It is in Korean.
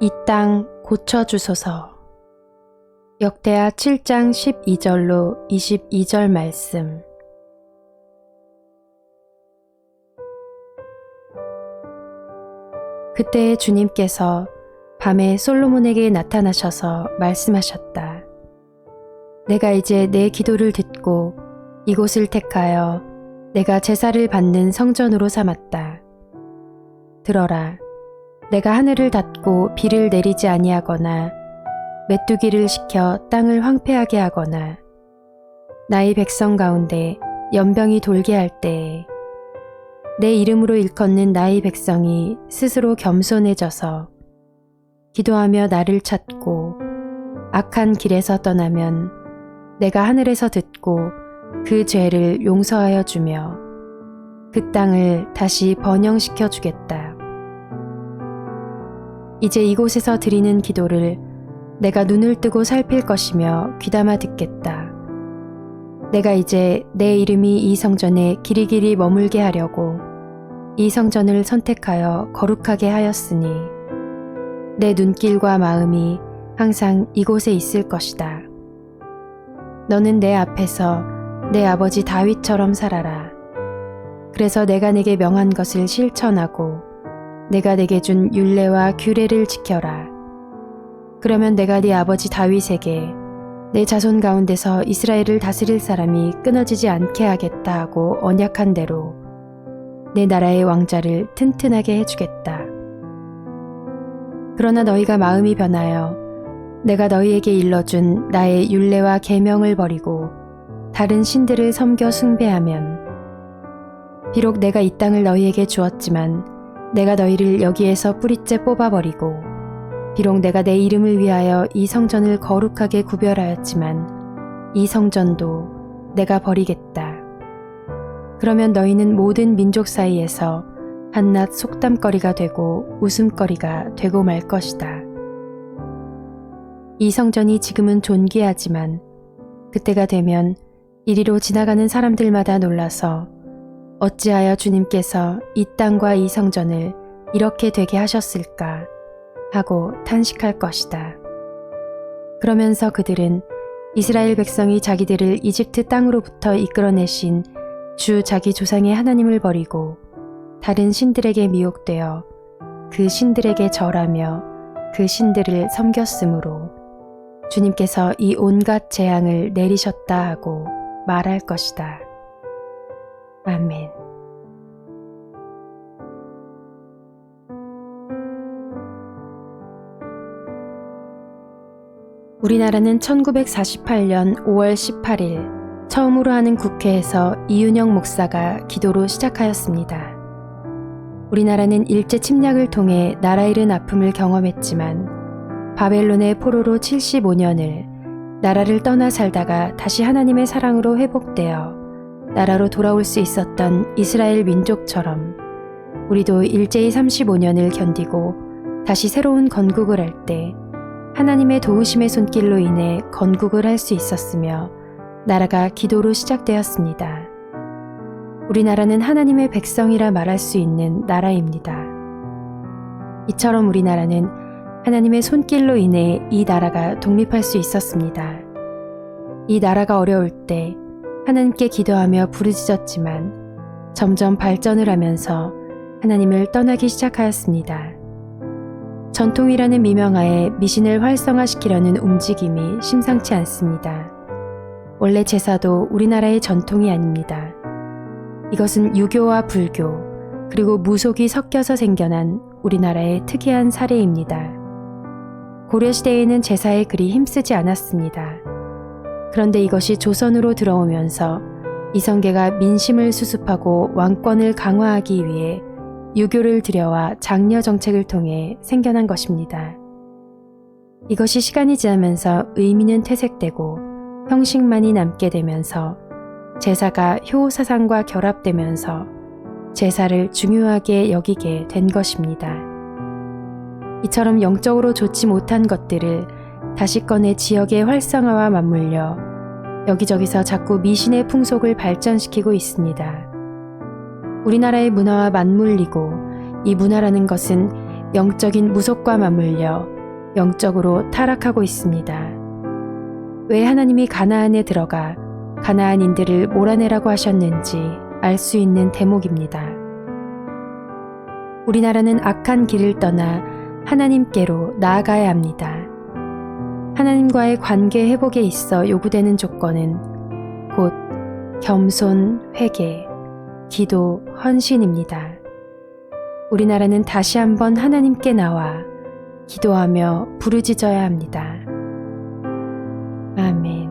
이 땅 고쳐주소서. 역대하 7장 12절로 22절 말씀. 그때 주님께서 밤에 솔로몬에게 나타나셔서 말씀하셨다. 내가 이제 내 기도를 듣고 이곳을 택하여 내가 제사를 받는 성전으로 삼았다. 들어라. 내가 하늘을 닫고 비를 내리지 아니하거나 메뚜기를 시켜 땅을 황폐하게 하거나 나의 백성 가운데 연병이 돌게 할 때에 내 이름으로 일컫는 나의 백성이 스스로 겸손해져서 기도하며 나를 찾고 악한 길에서 떠나면 내가 하늘에서 듣고 그 죄를 용서하여 주며 그 땅을 다시 번영시켜 주겠다. 이제 이곳에서 드리는 기도를 내가 눈을 뜨고 살필 것이며 귀담아 듣겠다. 내가 이제 내 이름이 이 성전에 길이길이 머물게 하려고 이 성전을 선택하여 거룩하게 하였으니 내 눈길과 마음이 항상 이곳에 있을 것이다. 너는 내 앞에서 내 아버지 다윗처럼 살아라. 그래서 내가 내게 명한 것을 실천하고 내가 내게 준 율례와 규례를 지켜라. 그러면 내가 네 아버지 다윗에게 내 자손 가운데서 이스라엘을 다스릴 사람이 끊어지지 않게 하겠다 하고 언약한 대로 내 나라의 왕자를 튼튼하게 해주겠다. 그러나 너희가 마음이 변하여 내가 너희에게 일러준 나의 율례와 계명을 버리고 다른 신들을 섬겨 숭배하면 비록 내가 이 땅을 너희에게 주었지만 내가 너희를 여기에서 뿌리째 뽑아버리고 비록 내가 내 이름을 위하여 이 성전을 거룩하게 구별하였지만 이 성전도 내가 버리겠다. 그러면 너희는 모든 민족 사이에서 한낱 속담거리가 되고 웃음거리가 되고 말 것이다. 이 성전이 지금은 존귀하지만 그때가 되면 이리로 지나가는 사람들마다 놀라서 어찌하여 주님께서 이 땅과 이 성전을 이렇게 되게 하셨을까 하고 탄식할 것이다. 그러면서 그들은 이스라엘 백성이 자기들을 이집트 땅으로부터 이끌어내신 주 자기 조상의 하나님을 버리고 다른 신들에게 미혹되어 그 신들에게 절하며 그 신들을 섬겼으므로 주님께서 이 온갖 재앙을 내리셨다 하고 말할 것이다. 아멘. 우리나라는 1948년 5월 18일 처음으로 하는 국회에서 이윤영 목사가 기도로 시작하였습니다. 우리나라는 일제 침략을 통해 나라 잃은 아픔을 경험했지만 바벨론의 포로로 75년을 나라를 떠나 살다가 다시 하나님의 사랑으로 회복되어 나라로 돌아올 수 있었던 이스라엘 민족처럼 우리도 일제의 35년을 견디고 다시 새로운 건국을 할 때 하나님의 도우심의 손길로 인해 건국을 할 수 있었으며 나라가 기도로 시작되었습니다. 우리나라는 하나님의 백성이라 말할 수 있는 나라입니다. 이처럼 우리나라는 하나님의 손길로 인해 이 나라가 독립할 수 있었습니다. 이 나라가 어려울 때 하나님께 기도하며 부르짖었지만 점점 발전을 하면서 하나님을 떠나기 시작하였습니다. 전통이라는 미명하에 미신을 활성화시키려는 움직임이 심상치 않습니다. 원래 제사도 우리나라의 전통이 아닙니다. 이것은 유교와 불교 그리고 무속이 섞여서 생겨난 우리나라의 특이한 사례입니다. 고려시대에는 제사에 그리 힘쓰지 않았습니다. 그런데 이것이 조선으로 들어오면서 이성계가 민심을 수습하고 왕권을 강화하기 위해 유교를 들여와 장려 정책을 통해 생겨난 것입니다. 이것이 시간이 지나면서 의미는 퇴색되고 형식만이 남게 되면서 제사가 효사상과 결합되면서 제사를 중요하게 여기게 된 것입니다. 이처럼 영적으로 좋지 못한 것들을 다시 꺼내 지역의 활성화와 맞물려 여기저기서 자꾸 미신의 풍속을 발전시키고 있습니다. 우리나라의 문화와 맞물리고 이 문화라는 것은 영적인 무속과 맞물려 영적으로 타락하고 있습니다. 왜 하나님이 가나안에 들어가 가나안인들을 몰아내라고 하셨는지 알 수 있는 대목입니다. 우리나라는 악한 길을 떠나 하나님께로 나아가야 합니다. 하나님과의 관계 회복에 있어 요구되는 조건은 곧 겸손, 회개, 기도, 헌신입니다. 우리나라는 다시 한번 하나님께 나와 기도하며 부르짖어야 합니다. 아멘.